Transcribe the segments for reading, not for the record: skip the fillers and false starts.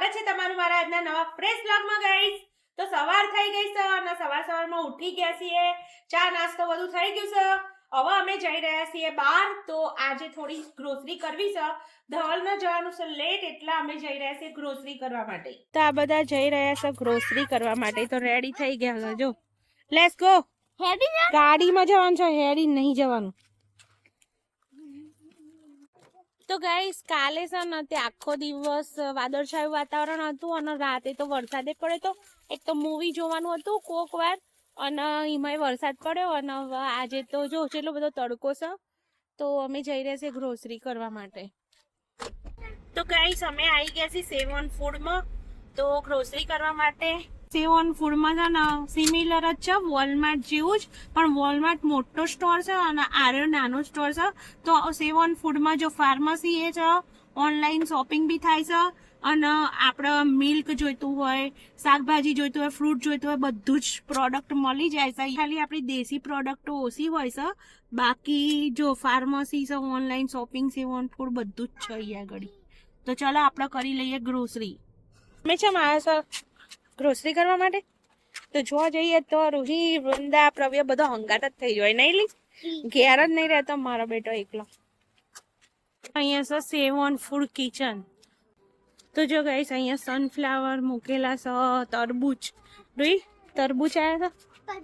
સ્વાગત છે તમારું મારા આજના નવા ફ્રેશ બ્લોગમાં ગાઈસ। તો સવાર થઈ ગઈ છે અને સવારમાં ઉઠી ગયા છીએ, ચા નાસ્તો બધું થઈ ગયું છે। હવે અમે જઈ રહ્યા છીએ બહાર। તો આજે થોડી ગ્રોસરી કરવી છે, ધવલને જવાનું છે લેટ, એટલે અમે જઈ રહ્યા છીએ ગ્રોસરી કરવા માટે। તો આ બધા જઈ રહ્યા છે ગ્રોસરી કરવા માટે, તો રેડી થઈ ગયા છે। જો લેટ્સ ગો। ગાડીમાં જવાનું છે, હેડી નહીં જવાનું। તો ગાઈસ કાલે છે ને તે આખો દિવસ વાદળછાયું વાતાવરણ હતું અને રાતે તો વરસાદે પડે, તો એક તો મૂવી જોવાનું હતું કોક વાર અને એમાંય વરસાદ પડ્યો અને આજે તો જો કેટલો બધો તડકો છે। તો અમે જઈ રહ્યા છીએ ગ્રોસરી કરવા માટે। તો ગાઈસ અમે આવી ગયા છીએ સેવન ફૂડમાં, તો ગ્રોસરી કરવા માટે। સેવન ફૂડમાં છે ને સિમિલર જ છે વોલમાર્ટ જેવું જ, પણ વોલમાર્ટ મોટો સ્ટોર છે અને આર્યો નાનો સ્ટોર છે। તો સેવન ફૂડમાં જો ફાર્મસી એ છે, ઓનલાઈન શોપિંગ બી થાય છે અને આપણે મિલ્ક જોઈતું હોય, શાકભાજી જોઈતું હોય, ફ્રૂટ જોઈતું હોય, બધું જ પ્રોડક્ટ મળી જાય છે। ખાલી આપણી દેશી પ્રોડક્ટો ઓછી હોય છે, બાકી જો ફાર્મસી છે, ઓનલાઈન શોપિંગ, સેવન ફૂડ બધું જ છે અહીંયા આગળ। તો ચાલો આપણે કરી લઈએ ગ્રોસરી। અમે છે મારા ગ્રોસરી કરવા માટે તો જોવા જઈએ તો રૂહી, વૃંદા, પ્રવ્ય બધો હંગાત જ થઈ જાય, નહીં લી ઘેર જ નહીં રહેતો મારો બેટો એકલો। અહીંયા છે સેવન ફૂડ કિચન। તો જો ગાઈસ અહીંયા સનફ્લાવર મૂકેલા છે, તરબૂચ, રૂહી તરબૂચ આવ્યા છે।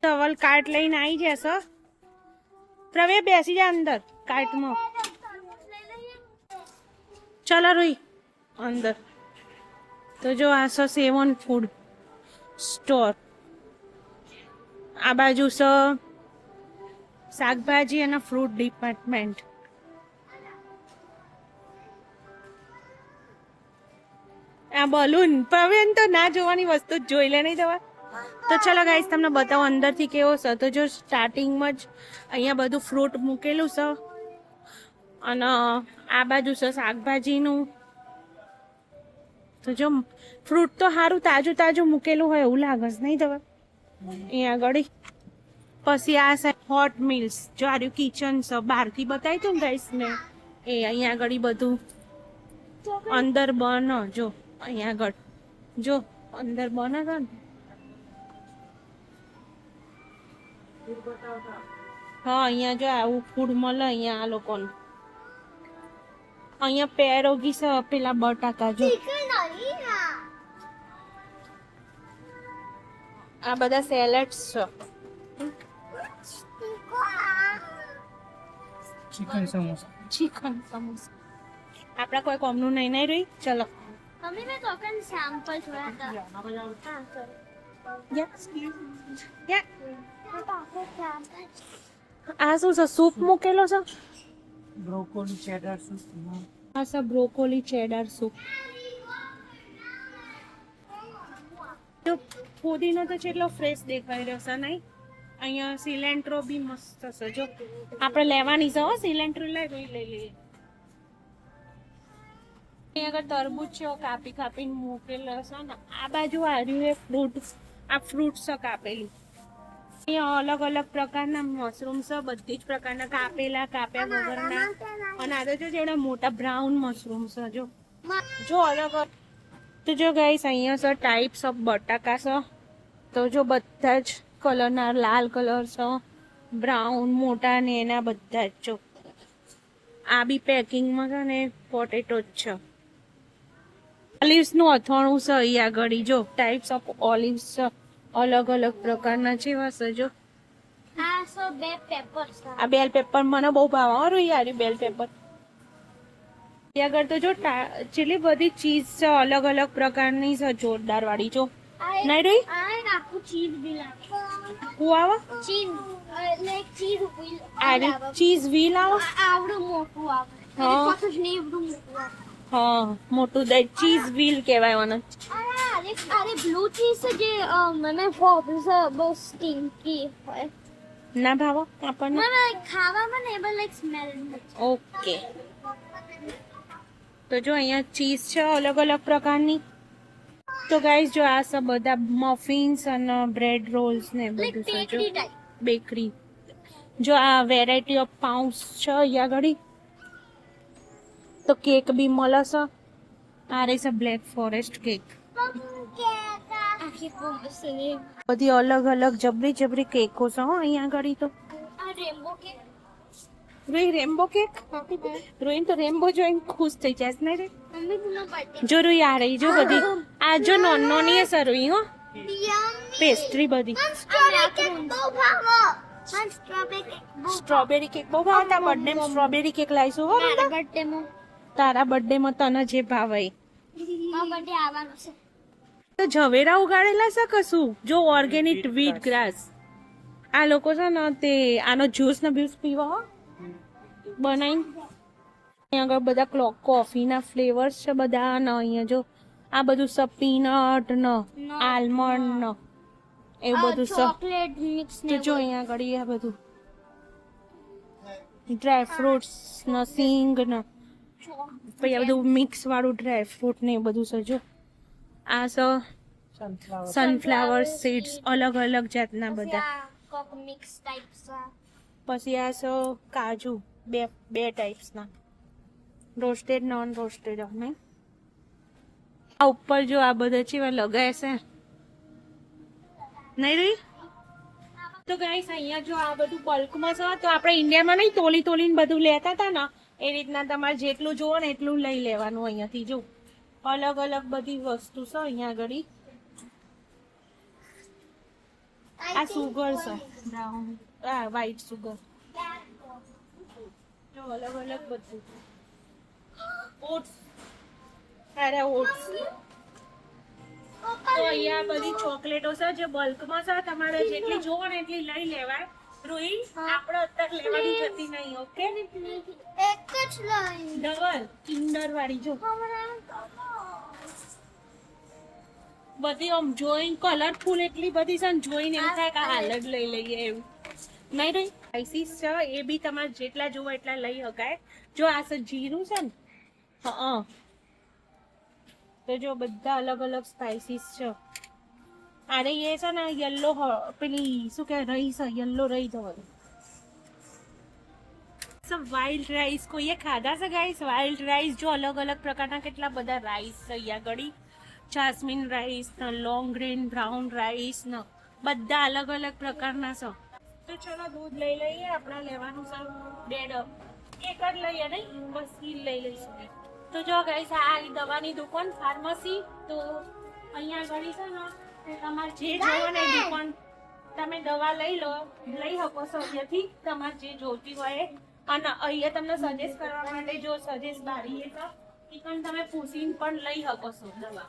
ધવલ કાર્ટ લઈને આવી જશે, પ્રવ્ય બેસી જા અંદર કાર્ટમાં। ચલો રૂહી અંદર। તો જો આ છે સેવન ફૂડ સ્ટોર, આ બાજુ છે શાકભાજી અને ફ્રૂટ ડિપાર્ટમેન્ટ। આ બલૂન પ્રવીણ તો ના જોવાની વસ્તુ જ જોઈ લે, નહીં જવા। તો ચલો ગાઈસ તમને બતાવો અંદરથી કેવો છે। તો જો સ્ટાર્ટિંગમાં જ અહીંયા બધું ફ્રૂટ મૂકેલું છે અને આ બાજુ છે શાકભાજીનું। તો જો ફ્રૂટ તો સારું તાજું તાજું મૂકેલું હોય એવું લાગે છે, નહીં જવા અહીંયા આગળ। પછી આ છે હોટ મિલ્સ, જો આ કિચન છે, બહારથી બતાવી તું ને ગાઈસ ને, એ અહીંયા આગળ બધું અંદર બને, જો અહીંયા આગળ જો અંદર બને છે ને। હા અહીંયા જો આવું ફૂડ મળે અહીંયા આ લોકોને। અહીંયા પેરોગી છે, પેલા બટાકા જો, આ બધા સેલેડ્સ છે। ચિકન સમોસા આપડા કોઈ કોમનું નહીં નહીં રહી। ચલો મમ્મી મેં કોકન સેમ્પલ જોયા હતા। આ શું છે, સૂપ મૂકેલો છે, બ્રોકોલી ચેડર સૂપ। આ છે બ્રોકોલી ચેડર સૂપ। તો પુદીનો તો કેટલો ફ્રેશ દેખાઈ રહ્યો છે, નહીં? અહીંયા સિલેન્ટ્રો બી મસ્ત છે, જો આપણે લેવાની છે હો, સિલેન્ટ્રો લઈ લઈએ। અહીંયા આગળ તરબૂચ છે, કાપી કાપીને મૂકેલો છે ને આ બાજુ આવ્યું એ ફ્રૂટ, આ ફ્રૂટ છે કાપેલું। અહીંયા અલગ અલગ પ્રકારના મશરૂમ છે, બધી જ પ્રકારના કાપેલા, કાપ્યા વગરના, અને આ તો જો જેવડા મોટા બ્રાઉન મશરૂમ છે, જો અલગ અલગ। તો જો ગાઈસ અહીંયા છે ટાઈપ્સ ઓફ બટાકા છે। તો જો બધા જ કલરના, લાલ કલર છે, બ્રાઉન મોટા ને એના બધા જ જો। આ બી પેકિંગમાં છે ને પોટેટો જ છે। ઓલિવ્સ નું અથાણું છે અહીંયા આગળ, જો ટાઈપ્સ ઓફ ઓલિવ્સ છે, અલગ અલગ પ્રકારના જેવા છે જો। આ સો બે પેપર છે, આ બેલ પેપર મને બહુ ભાવે હો યાર, બેલ પેપર। ત્યાં આગળ તો જો જેટલી બધી ચીઝ છે અલગ અલગ પ્રકારની છે, જોરદાર વાળી જો, નહીં રોઈ? આ એક આખું ચીઝ બી લાગે, હું આવે ચીઝ લાઈક ચીઝ વ્હીલ આ ચીઝ વ્હીલ આવે, આવડું મોટું આવે, હા પછી ને આવડું મોટું આવે। હા મોટું દે ચીઝ વ્હીલ કહેવાય મને। અરે બ્લુ ચીઝ છે જે મને ફોબસ બસ સ્ટિંકી હોય, ના ભાવો આપણને, મને ખાવામાં ને પણ લાઈક સ્મેલ। ઓકે તો જો અહીંયા ચીઝ છે અલગ અલગ પ્રકારની। તો ગાઈસ જો આ सब બધા મફિન્સ અને બ્રેડ રોલ્સ ને બધું છે જો, બેકરી। જો આ વેરાયટી ઓફ પાઉન્સ છે અહીંયા આગળ। તો કેક બી મળે છે, આ રહી છે બ્લેક ફોરેસ્ટ કેક. આ કેક બહુ મસ્ત છે. બધી અલગ અલગ જબરી જબરી કેકો છે હો અહીંયા આગળ તો. આ રેમ્બો કેક. રોઈ રેમ્બો કેક. રોઈન તો રેમ્બો જોઈને ખુશ થઈ જાય ને રે. મમ્મી તુનો બર્થડે. જો રોઈ આ રહી જો બધી. આ જો નોની હશે રોઈ હો. પેસ્ટ્રી બધી. સ્ટ્રોબેરી કેક બહુ ભાવો. મને સ્ટ્રોબેરી કેક બહુ સ્ટ્રોબેરી કેક બહુ ભાવતા બર્થડે માં સ્ટ્રોબેરી કેક લાવીશું હો મારા બર્થડે માં. તારા બર્થડે માં તને જે ભાવે મારો બર્થડે આવવાનો છે. તો ઝવેરા ઉગાડેલા છે કશું જો ઓર્ગેનિક વીટ ગ્રાસ આ લોકો છે ને તે આનો જ્યુસ ને બ્યુસ પીવા હો બનાવીને અહીંયા આગળ બધા કોફી ના ફ્લેવર્સ છે બધા ને અહીંયા જો આ બધું છે પીનટ ને આલમંડ ને એવું બધું છે ચોકલેટ મિક્સ તો જો અહીંયા આગળ આ બધું ડ્રાય ફ્રૂટ્સ ને સિંગ ને પછી આ બધું મિક્સ વાળું ડ્રાય ફ્રૂટ ને એ બધું છે જો આ છે સનફ્લાવર સનફ્લાવર સીડ્સ અલગ અલગ જાતના બધા કોક મિક્સ ટાઈપ્સ. પછી આ છે કાજુ બે ટાઈપ્સના રોસ્ટેડ નોન રોસ્ટેડ અમે આ ઉપર જો આ બધા ચેવા લગાય છે નહીં રહી તો ગાઈસ અહીંયા જો આ બધું બલ્કમાં છે તો આપણે ઇન્ડિયામાં નહીં તોલીને બધું લેતા હતા ને એ રીતના તમારે જેટલું જોવો ને એટલું લઈ લેવાનું અહીંયાથી જો અલગ અલગ બધી વસ્તુ છે અહીંયા આગળ આ સુગર છે બ્રાઉન આ વ્હાઈટ સુગર જો અલગ અલગ બધું ઓટ્સ અરે ઓટ્સ તો અહીંયા બધી ચોકલેટો છે જે બલ્કમાં છે તમારે જેટલી જોવો ને એટલી લઈ લેવાય રૂહી આપણે અત્યારે લેવાની જતી નહીં ઓકે એક જ લાઈન. ડબલ કિન્ડર વાળી જો બધી આમ જોઈને કલરફુલ એટલી બધી છે ને જોઈને એવું થાય કે હાલ જ લઈ લઈએ એવું નહીં રહી સ્પાઇસીસ છે એ બી તમારે જેટલા જોવો એટલા લઈ શકાય જો આ છે જીરું છે ને હા તો જો બધા અલગ અલગ સ્પાઇસીસ છે અરે એ છે ને યલો પેલી શું કે રહી છે યલો રહી જવાનું વાઇલ્ડ રાઈસ કોઈએ ખાધા છે ગાઈસ વાઇલ્ડ રાઈસ જો અલગ અલગ પ્રકારના કેટલા બધા રાઈસ છે અહીંયા ગળી જાસ્મિન રાઈસ ને લોંગ ગ્રીન બ્રાઉન રાઈસ ને બધા અલગ અલગ પ્રકારના છે તો ચલો દૂધ લઈ લઈએ આપણે લેવાનું છે 2 ડબ એક જ લઈએ નહીં બસ એ લઈ લઈશું તો જો ગાઈસ આ દવાની દુકાન ફાર્મસી તો અહીંયા ગળી છે ને તમારે જે જોવો ને દુકાન તમે દવા લઈ શકો છો અહીંયાથી તમારે જે જોતી હોય અને અહીંયા તમને સજેસ્ટ કરવા માટે જો સજેસ્ટ બારીએ તો પણ તમે પૂછીને પણ લઈ શકો છો દવા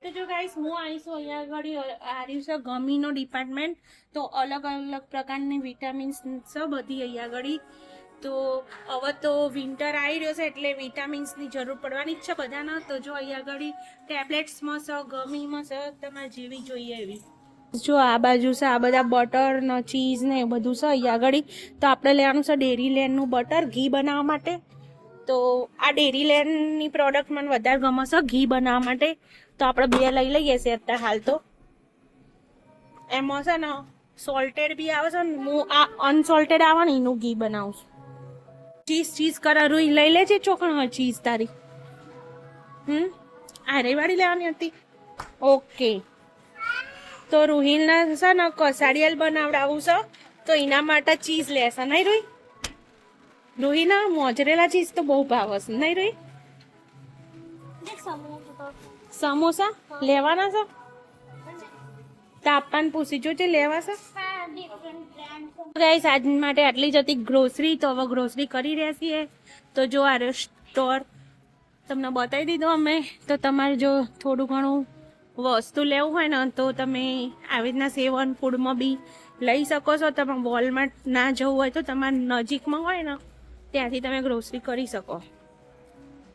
તો જો ગાઈસ હું આવીશું અહીંયા આગળ આ રહ્યું છે ગમીનો ડિપાર્ટમેન્ટ તો અલગ અલગ પ્રકારની વિટામિન્સ છે બધી અહીંયા આગળ તો હવે તો વિન્ટર આવી રહ્યો છે એટલે વિટામિન્સની જરૂર પડવાની જ છે બધાના તો જો અહીંયા આગળ ટેબ્લેટ્સમાં છે ગમીમાં છે તમારે જેવી જોઈએ એવી જો આ બાજુ છે આ બધા બટર ને ચીઝ ને એ બધું છે અહીંયા આગળ તો આપણે લેવાનું છે ડેરી લેન્ડનું બટર ઘી બનાવવા માટે તો આ ડેરી લેન્ડની પ્રોડક્ટ મને વધારે ગમે છે ઘી બનાવવા માટે તો આપણે 2 લઈ લઈએ છીએ અત્યારે હાલ તો એમાં છે ને સોલ્ટેડ બી આવે છે ને હું આ અનસોલ્ટેડ આવે ને એનું ઘી બનાવું છું ચીઝ કરારું લઈ લેજે ચોખણ ચીઝ તારી આ રેવાડી લેવાની હતી ઓકે તો રૂહીલના છે ને કસાડિયલ બનાવડાવું છે તો એના માટે ચીઝ લેશે નહીં રોઈ રૂહીના મોજરેલા ચીઝ તો બહુ ભાવે છે નહીં રોઈ સમોસા લેવાના છે તાપમાન પૂછી જોજે લેવા છે ગાઈસ આજ માટે આટલી જ હતી ગ્રોસરી તો હવે ગ્રોસરી કરી રહ્યા છીએ તો જો આ સ્ટોર તમને બતાવી દીધો અમે તો તમારે જો થોડું ઘણું વસ્તુ લેવું હોય ને તો તમે આવી રીતના સેવન ફૂડમાં બી લઈ શકો છો તમે વોલમાર્ટ ના જવું હોય તો તમારે નજીકમાં હોય ને ત્યાંથી તમે ગ્રોસરી કરી શકો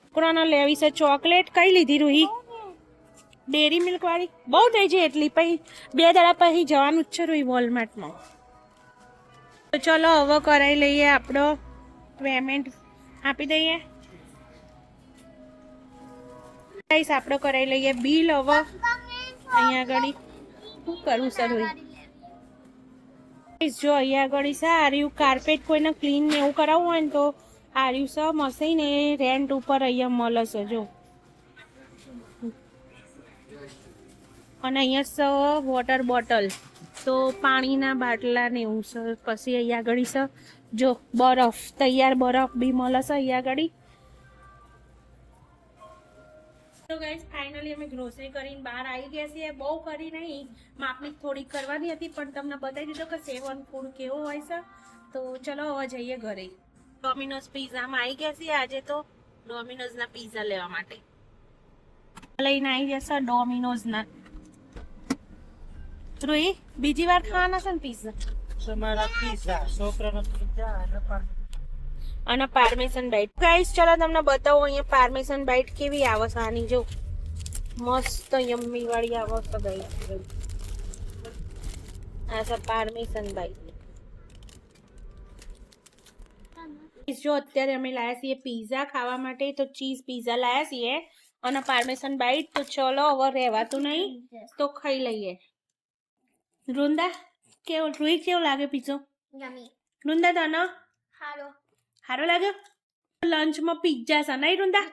છોકરાને લેવી છે ચોકલેટ કઈ લીધી રૂહી ડેરી મિલ્ક વાળી બહુ થઈ છે એટલી પછી 2 દાડા પછી જવાનું જ છે રૂહી વોલમાર્ટમાં તો ચલો હવે કરાવી લઈએ આપણો પેમેન્ટ આપી દઈએ ગાઈસ આપણો કરાવી લઈએ બિલ હવે અહીંયા આગળ શું કરવું સર જો અહીંયા આગળ છે આર્યું કાર્પેટ કોઈને ક્લીન ને એવું કરાવવું હોય ને તો આર્યું છે મશીન એ રેન્ટ ઉપર અહીંયા મળે છે જો. અને અહીંયા છે વોટર બોટલ તો પાણીના બાટલા ને એવું છે. પછી અહીંયા આગળ છે જો બરફ તૈયાર બરફ બી મળે છે અહીંયા આગળ. તો ગાઈસ ફાઇનલી અમે ગ્રોસરી કરીને બહાર આવી ગયા છીએ. બહુ કરી નહીં, માપની થોડીક કરવાની હતી પણ તમને બતાવી દીધો કે સેવન ફૂડ કેવો હોય છે. તો ચલો હવે જઈએ ઘરે. ડોમિનોઝ પિઝામાં આવી ગયા છીએ આજે તો ડોમિનોઝના પિઝા લેવા માટે. લઈને આવી જશે ડોમિનોઝના. રોહી બીજી વાર ખાવાના છે ને પિઝા? તમારા પીઝા છોકરાનો પીઝા અને પાર્મેસન બાઈટ. ગાઈસ ચલો તમને બતાવો અહીંયા પાર્મેસન બાઈટ કેવી આવે છે. આની જો મસ્ત યમ્મી વાળી આવે છે ગાઈસ. આ છે પાર્મેસન બાઈટ. જો અત્યારે અમે લાયા છીએ પીઝા ખાવા માટે તો ચીઝ પીઝા લાયા છીએ અને પાર્મેસન બાઈટ. તો ચલો હવે રહેવાતું નહીં તો ખાઈ લઈએ. વૃંદા કેવું રૂહી કેવું લાગે પીઝો? યમી વૃંદા તને હાલો સારો લાગ્યો? લંચમાં પિઝા છે નહીં વૃંદા?